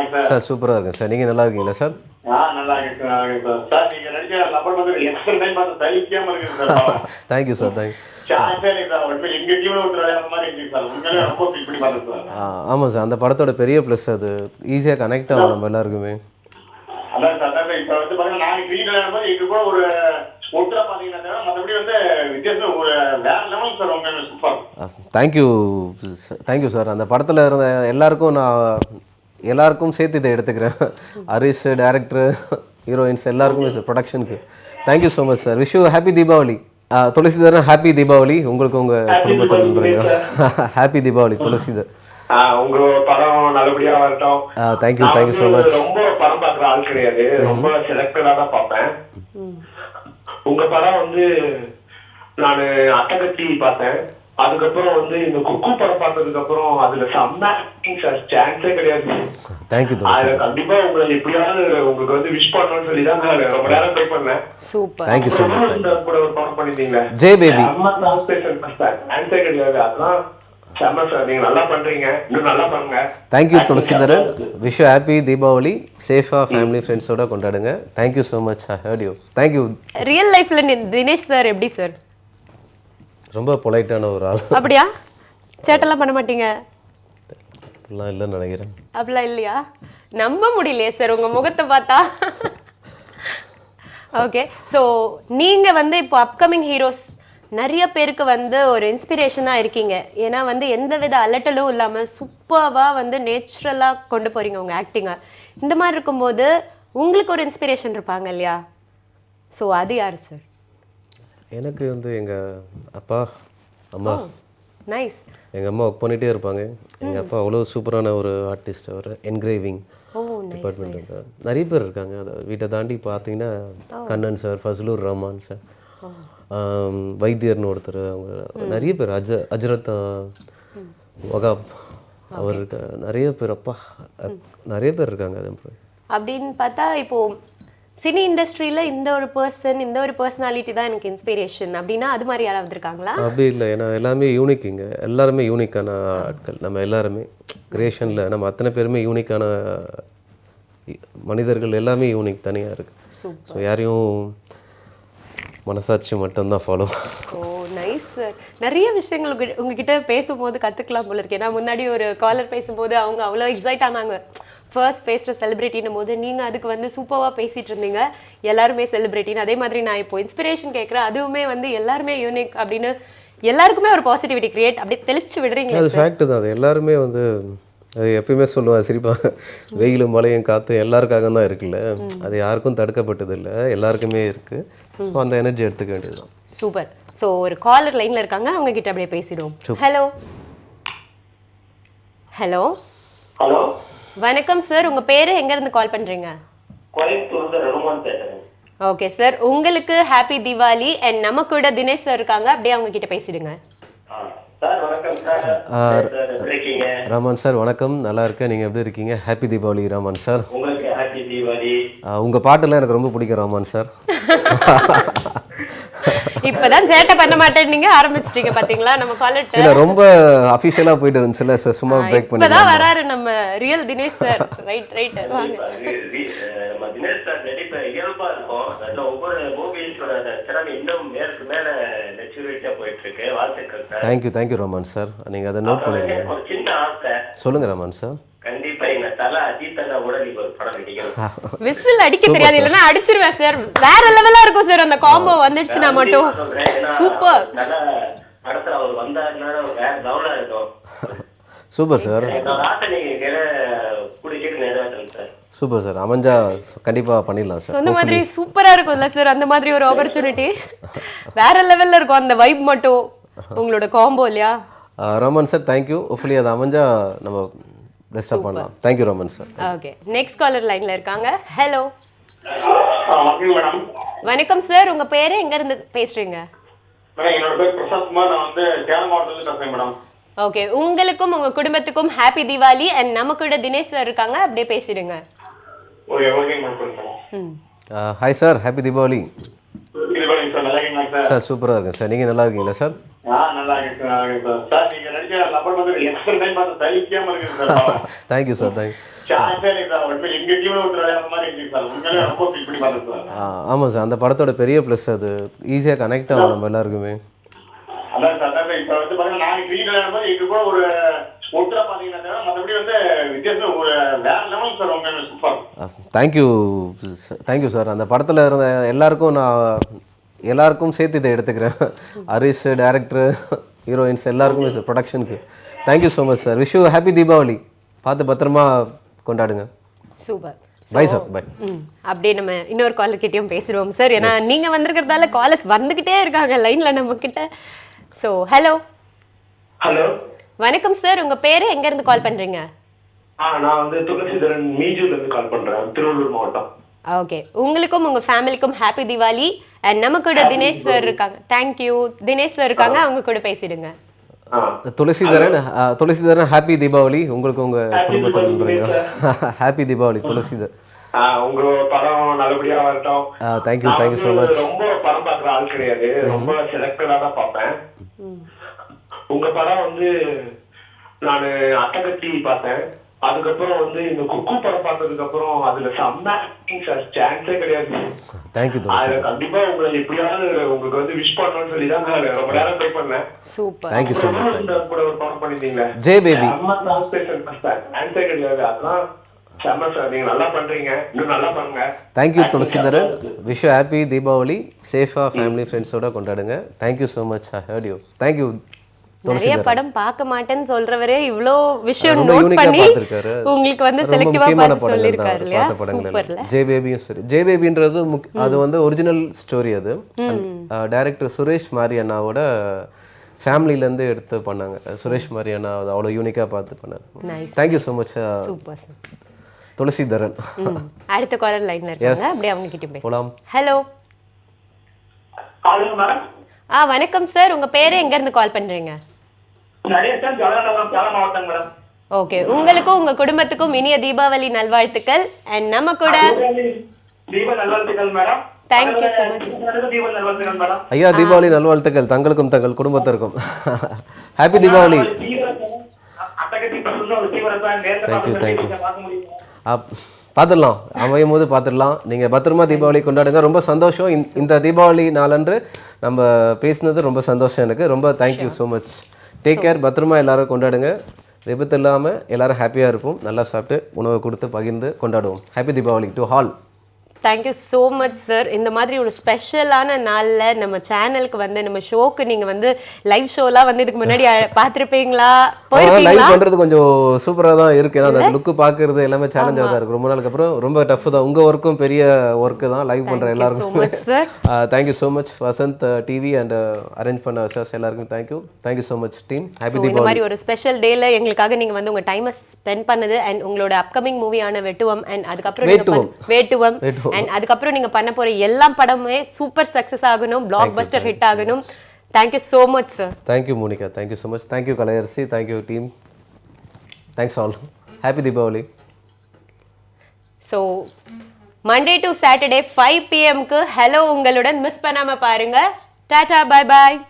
இருக்கீங்களா sir? Sir சூப்பராக இருக்கேன் சார். நீங்கள் நல்லா இருக்கீங்களா சார்? நல்லா இருக்கேன் சார். சார் நீங்க நடிக்கிற நபர் வந்து எத்தனை டைம் பார்த்து சலிக்காம இருக்கு சார். Thank you sir. தேங்க்யூ. சான்ஸே இல்லை சார். உண்மை எங்க டீம்ல ஒருத்தர் அந்த மாதிரி இருக்கு சார். உண்மையிலே ரொம்ப ஃபீல் பண்ணி பார்த்தேன் சார். ஆமாம் சார், அந்த படத்தோட பெரிய ப்ளஸ் அது ஈஸியாக கனெக்ட் ஆகும் நம்ம எல்லாருக்குமே. அதான் சார். அதான் இப்போ வந்து பார்த்தீங்கன்னா நாங்கள் கிரிக்கெட் போது எங்க கூட ஒரு ஒட்டுறா பார்த்தீங்கன்னா மற்றபடி வந்து வித்தியாசம் ஒரு வேற லெவல் சார். உண்மையிலே சூப்பர். Thank you thank you sir. அந்த படத்தில் இருந்த எல்லாருக்கும் சேர்த்து இதை எடுத்துக்கிறேன். ஹரிஷ், டேரக்டர், ஹீரோயின்ஸ் எல்லாருக்கும் ப்ரொடக்ஷனுக்கு thank you so much sir. Wish you happy Deepavali. Thulasidharan happy Deepavali. உங்களுக்கு உங்கள் குடும்பத்தில் ஹாப்பி தீபாவளி துளசிதர். உங்க படம் நல்லபடியா வரட்டும். Thank you thank you so much. ரொம்ப படம் பார்க்குற ஆள் கிடையாது, ரொம்ப செலக்டடா தான் பார்ப்பேன். உங்க படம் வந்து நான் அட்டகத்தி பார்த்தேன். அதுக்கப்புறம் வந்து இந்த குக்கு படம் பார்த்ததுக்கு அப்புறம் அதுல செம்ம ஆக்டிங் சார், சான்ஸே கிடையாது. தேங்க்யூ. கண்டிப்பா உங்களை எப்படியாவது உங்களுக்கு வந்து விஷ் பண்ணணும்னு சொல்லி தான் நான் ரொம்ப நேரம் ட்ரை பண்ணேன். சூப்பர். Thank you so much. கூட ஒரு படம் பண்ணிட்டீங்க ஜே பேபி. செம்ம டிரான்ஸ்லேஷன் சார், சான்ஸே கிடையாது. அதெல்லாம் செம்ம சார். நீங்க நல்லா பண்றீங்க, இன்னும் நல்லா பண்ணுங்க. Thank you Thulasidharan. Wish you happy Deepavali. சேஃபா ஃபேமிலி ஃப்ரெண்ட்ஸோட கொண்டாடுங்க. Thank you so much. I heard you. Thank you. Real லைஃப்ல தினேஷ் சார் எப்படி சார்? ரொம்ப பொலைட்டான ஒரு ஆள். அப்படியா? சேட்டெல்லாம் பண்ண மாட்டீங்க? அப்படிலாம் இல்லைன்னு நினைக்கிறேன். அப்படிலாம் இல்லையா? நம்ப முடியலையே சார் உங்க முகத்தை பார்த்தா. ஓகே, ஸோ நீங்க வந்து இப்போ அப்கமிங் ஹீரோஸ் நிறைய பேருக்கு வந்து ஒரு இன்ஸ்பிரேஷனாக இருக்கீங்க. ஏன்னா வந்து எந்த வித அலட்டலும் இல்லாமல் சூப்பராக வந்து நேச்சுரலாக கொண்டு போகிறீங்க உங்கள் ஆக்டிங்கை. இந்த மாதிரி இருக்கும்போது உங்களுக்கு ஒரு இன்ஸ்பிரேஷன் இருப்பாங்க இல்லையா? ஸோ அது யார் சார்? எனக்கு வந்து எங்கள் அப்பா அம்மா. நைஸ். எங்கள் அம்மா ஒர்க் பண்ணிகிட்டே இருப்பாங்க. எங்கள் அப்பா அவ்வளோ சூப்பரான ஒரு ஆர்டிஸ்ட். அவர் என்கிரேவிங் டிபார்ட்மெண்ட் இருக்கார். நிறைய பேர் இருக்காங்க. அதை வீட்டை தாண்டி பார்த்தீங்கன்னா கண்ணன் சார், ஃபஸ்லூர் ரஹ்மான் சார், வைத்தியர்னு ஒருத்தர், அவங்க நிறைய பேர், அஜரத் வகாப் அவர் இருக்க, நிறைய பேர். அப்பா நிறைய பேர் இருக்காங்க. அது அப்படின்னு பார்த்தா இப்போது சினி இண்டஸ்ட்ரியில் இந்த ஒரு பர்சன், இந்த ஒரு பர்சனாலிட்டி தான் எனக்கு இன்ஸ்பிரேஷன் அப்படின்னா அது மாதிரி யாராவது இருக்காங்களா? அப்படி இல்லை. ஏன்னா எல்லாமே யூனிக். இங்கே எல்லாருமே யூனிக்கான ஆட்கள். நம்ம எல்லாருமே கிரியேஷனில் நம்ம அத்தனை பேருமே யூனிக்கான மனிதர்கள். எல்லாமே யூனிக், தனியாக இருக்குது. ஸோ யாரையும் மனசாட்சி மட்டும்தான் ஃபாலோ. ஓ நைஸ் சார். நிறைய விஷயங்கள் உங்ககிட்ட பேசும்போது கற்றுக்கலாம் போல இருக்கு. ஏன்னா முன்னாடி ஒரு காலர் பேசும்போது அவங்க அவ்வளோ எக்ஸைட் ஆனாங்க. ஃபர்ஸ்ட் பேசுகிற செலிப்ரிட்டின்னும் போது நீங்கள் அதுக்கு வந்து சூப்பராக பேசிகிட்டு இருந்தீங்க. எல்லாருமே செலிப்ரிட்டின்னு. அதே மாதிரி நான் இப்போ இன்ஸ்பிரேஷன் கேட்குறேன். அதுவுமே வந்து எல்லாருமே யூனிக் அப்படின்னு எல்லாருக்குமே ஒரு பாசிட்டிவிட்டி கிரியேட் அப்படியே தெளிச்சு விடுறீங்க. அது ஃபேக்ட் தான். அது எல்லாருமே வந்து அது எப்பயுமே சொல்லுவாங்க, சிரிப்பாங்க. வெயிலும் மழையும் காற்று எல்லாருக்காக தான் இருக்குல்ல. அது யாருக்கும் தடுக்கப்பட்டது இல்லை, எல்லாருக்குமே இருக்குது. ஸோ அந்த எனர்ஜி எடுத்துக்க வேண்டியதுதான். சூப்பர். ஸோ ஒரு காலர் லைனில் இருக்காங்க, அவங்க கிட்ட அப்படியே பேசிடுவோம். ஹலோ ஹலோ ஹலோ வணக்கம் சார். உங்கள் பேர் எங்கேருந்து கால் பண்ணுறீங்க? ஓகே சார், உங்களுக்கு ஹாப்பி தீபாவளி. அண்ட் நம்ம கூட தினேஷ் சார் இருக்காங்க, அப்படியே அவங்க கிட்ட பேசிடுங்க. ராமன் சார் வணக்கம். நல்லா இருக்கேன். நீங்கள் எப்படி இருக்கீங்க? Happy Deepavali Raman sir. உங்கள் பாட்டெல்லாம் எனக்கு ரொம்ப பிடிக்கும் ராமன் சார். இப்பதான் சேட்டை பண்ண மாட்டேன் நீங்க ஆரம்பிச்சிட்டீங்க பாத்தீங்களா? நம்ம காலர் இல்ல ரொம்ப அபிஷியலா போயிட்டு இருந்துச்சுல சார், சும்மா பிரேக் பண்ணி இப்பதான் வராரு நம்ம real Dinesh sir. Right right வாங்க. நம்ம தினேஷ் சார் நடிப்பு இயல்பா இருக்கும். அதுல ஒவ்வொரு மூவிஸோட திறமை இன்னும் மேற்கு மேல மெச்சூரிட்டியா போயிட்டு இருக்கு. வாழ்த்துக்கள் சார். Thank you Raman sir. நீங்க அதை நோட் பண்ணுங்க. ஒரு சின்ன ஆசை. சொல்லுங்க ரமன் சார். கண்டிப்பா எங்க தல அஜித்தன உடனே ஒரு படம் நடிக்கணும். விசில் அடிக்க தெரியாது, இல்லன்னா அடிச்சிருவேன் சார். வேற லெவலா இருக்கும் சார் அந்த காம்போ வந்துடுச்சுனா மட்டும். சூப்பர். அடுத்து அவர் வந்தாருன்னா வேற லெவலா இருக்கும். Super sir. Super sir. அமைஞ்சா கண்டிப்பா பண்ணிடலாம் சார். அந்த மாதிரி சூப்பரா இருக்கும்ல சார், அந்த மாதிரி ஒரு ஆப்பர்ச்சுனிட்டி வேற லெவல்ல இருக்கும். அந்த வைப் மட்டும் உங்களோட காம்போ இல்லையா? Raman sir thank you. ஹோப்ஃபுல்லி அது அமைஞ்சா நம்ம பெஸ்டா பண்ணலாம். Thank you Raman sir. Okay, next caller லைன்ல இருக்காங்க. Hello madam. வணக்கம் சார். உங்க பேரு எங்க இருந்து பேசுறீங்க? மேடம் என்னோட பேர் பிரசாத் குமார். நான் வந்து சேலம் மாவட்டத்துல இருந்து பேசுறேன் மேடம். ஓகே, உங்களுக்கும் உங்க குடும்பத்துக்கும் ஹாப்பி தீபாவளி. அண்ட் நம்ம கூட தினேஷ் சார் இருக்காங்க, அப்படியே பேசிடுங்க. Okay okay madam. Hi sir, happy Deepavali. Deepavali sir. நல்லா இருக்கீங்களா? இருக்கீங்களா சார்? சார் சூப்பராக இருக்கேன் சார். நீங்கள் நல்லா இருக்கீங்களா சார்? நல்லா இருக்கேன் சார். நீங்க நடிச்ச லப்பர் வந்து எக்ஸ்ட்ரா டைம் பார்த்து சலிக்காம இருக்கு சார். Thank you sir. தேங்க்யூ. சான்ஸே இல்லை சார். உண்மை எங்க டீம்ல ஒரு அந்த மாதிரி இருக்கு சார். உண்மையிலே ரொம்ப ஃபீல் பண்ணி பார்த்தேன் சார். ஆமாம் சார், அந்த படத்தோட பெரிய ப்ளஸ் அது ஈஸியாக கனெக்ட் ஆகும் நம்ம எல்லாருக்குமே. அதான் சார். அதான் இப்போ வந்து பாத்தீங்கன்னா நாங்க கிரிக்கெட் விளையாடும்போது எங்க கூட ஒரு ஒட்டுறா பாத்தீங்கன்னா மற்றபடி வந்து வித்தியாசம் ஒரு வேற லெவல் சார். உண்மையிலே சூப்பர். Thank you thank you sir. அந்த படத்தில் இருந்த எல்லாருக்கும் சேர்த்து இதை எடுத்துக்கிறேன். ஹரிஷ் டைரக்டர், ஹீரோயின்ஸ் எல்லாருக்கும் ப்ரொடக்ஷனுக்கு thank you so much sir. Wish you happy Deepavali. பார்த்து பத்திரமா கொண்டாடுங்க. சூப்பர். Bye sir. பை. அப்படியே நம்ம இன்னொரு காலர் கிட்டயும் பேசிடுவோம் சார். ஏன்னா நீங்க வந்திருக்கிறதால காலர்ஸ் வந்துகிட்டே இருக்காங்க லைன்ல நம்ம கிட்ட. So hello. ஹலோ வணக்கம் சார், உங்க பேரு எங்க இருந்து கால் பண்றீங்க? நான் வந்து துளசிதரன் மீஜூர்ல இருந்து கால் பண்றேன், திருவள்ளூர் மாவட்டம். ஓகே, உங்களுக்கும் உங்க ஃபேமிலிக்கும் ஹாப்பி தீபாவளி. அண்ட் நம்ம கூட தினேஷ் சார் இருக்காங்க. தேங்க்யூ. தினேஷ் சார் இருக்காங்க, அவங்க கூட பேசிடுங்க. துளசிதரன் ஹாப்பி தீபாவளி. உங்களுக்கு உங்க குடும்பத்தில் ஹாப்பி தீபாவளி துளசிதர். உங்க படம் நல்லபடியா வரட்டும். Thank you thank you so much. ரொம்ப படம் பார்க்குற ஆள் கிடையாது, ரொம்ப செலக்டடா தான் பார்ப்பேன். உங்க படம் வந்து நான் அட்டகத்தி பார்த்தேன். அதுக்கப்புறம் வந்து இந்த குக்கு படம் பார்த்ததுக்கு அப்புறம் அதுல செம்ம சார், சான்ஸே கிடையாது. தேங்க்யூ. கண்டிப்பா உங்களை எப்படியாவது உங்களுக்கு வந்து விஷ் பண்ணணும்னு சொல்லி தான் நான் ரொம்ப நேரம் ட்ரை பண்ணேன். சூப்பர். Thank you so much. கூட ஒரு படம் பண்ணிருந்தீங்க, ஜே பேபி. சான்ஸே கிடையாது. அதெல்லாம் செம்ம சார், நீங்க நல்லா பண்றீங்க, இன்னும் நல்லா பண்ணுங்க. Thank you Thulasidharan. Wish you happy Deepavali. சேஃபா ஃபேமிலி ஃப்ரெண்ட்ஸோட கொண்டாடுங்க. Thank you so much. I heard you. Thank you. நிறைய படம் பார்க்க மாட்டேன்னு சொல்றவரே இவ்ளோ விஷயம் நோட் பண்ணி உங்களுக்கு வந்து செலக்டிவா பார்த்து சொல்லிருக்காரு இல்லையா? சூப்பர்ல. ஜே பேபியும் சரி, ஜே பேபின்றது அது வந்து ஒரிஜினல் ஸ்டோரி. அது டைரக்டர் சுரேஷ் மாரியண்ணாவோட ஃபேமிலில இருந்து எடுத்து பண்ணாங்க. சுரேஷ் மாரியண்ணா அது அவ்வளவு யூனிக்கா பார்த்து பண்ணாங்க. Thank you so much. Super sir. Thulasidharan. அடுத்த காலர் லைன்ல இருக்காங்க, அப்படியே அவங்க கிட்ட பேசலாம். ஹலோ. Hello madam. வணக்கம் சார், உங்க பேரு எங்க இருந்து கால் பண்றீங்க? ஓகே, உங்களுக்கும் உங்க குடும்பத்துக்கும் இனிய தீபாவளி நல்வாழ்த்துக்கள். அண்ட் நம்ம கூட தேங்க்யூ ஸோ மச். ஐயா தீபாவளி நல்வாழ்த்துக்கள் தங்களுக்கும் தங்கள் குடும்பத்திற்கும். ஹாப்பி தீபாவளி. Thank you thank you. பார்த்துடலாம், அமையும் போது பார்த்துடலாம். நீங்கள் பத்திரமா தீபாவளி கொண்டாடுங்க. ரொம்ப சந்தோஷம். இந்த தீபாவளி நாளன்று நம்ம பேசினது ரொம்ப சந்தோஷம் எனக்கு. ரொம்ப thank you so much. Take care. பத்திரமா எல்லாரும் கொண்டாடுங்க. விபத்து இல்லாமல் எல்லாரும் ஹாப்பியாக இருப்போம். நல்லா சாப்பிட்டு உணவை கொடுத்து பகிர்ந்து கொண்டாடுவோம். Happy Deepavali to all. Thank you so much sir. இந்த மாதிரி ஒரு ஸ்பெஷலான நாளில் நம்ம சேனலுக்கு வந்து நம்ம ஷோக்கு நீங்கள் வந்து லைவ் ஷோலாம் வந்து இதுக்கு முன்னாடி பார்த்துருப்பீங்களா? லைவ் பண்ணுறது கொஞ்சம் சூப்பராக தான் இருக்குது. ஏன்னா அந்த லுக்கு பார்க்குறது எல்லாமே சேலஞ்சாக தான் இருக்குது. ரொம்ப நாளுக்கு அப்புறம் ரொம்ப டஃப் தான். உங்கள் ஒர்க்கும் பெரிய ஒர்க்கு தான் லைவ் பண்ணுற எல்லாருக்கும். Thank you so much. Vasanth TV and arrange பண்ண சார் எல்லாருக்கும் thank you. Thank you so much team. Happy Deepavali. இந்த மாதிரி ஒரு ஸ்பெஷல் டேல எங்களுக்காக நீங்கள் வந்து உங்கள் டைமை ஸ்பெண்ட் பண்ணது அண்ட் உங்களோட அப்கமிங் மூவியான வெட்டுவம் அண்ட் அதுக்கப்புறம் வேட்டுவம் அண்ட் அதுக்கப்புறம் நீங்க பண்ண போற எல்லா படமுமே சூப்பர் சக்சஸ் ஆகணும், பிளாக் பஸ்டர் ஹிட் ஆகணும். Thank you so much sir. Thank you Monica. Thank you so much. Thank you Kalaiyarasi. Thank you team. Thanks all. Happy Deepavali. So Monday to Saturday 5 PM hello உங்களுடன் மிஸ் பண்ணாம பாருங்க. டாடா, பை பாய்.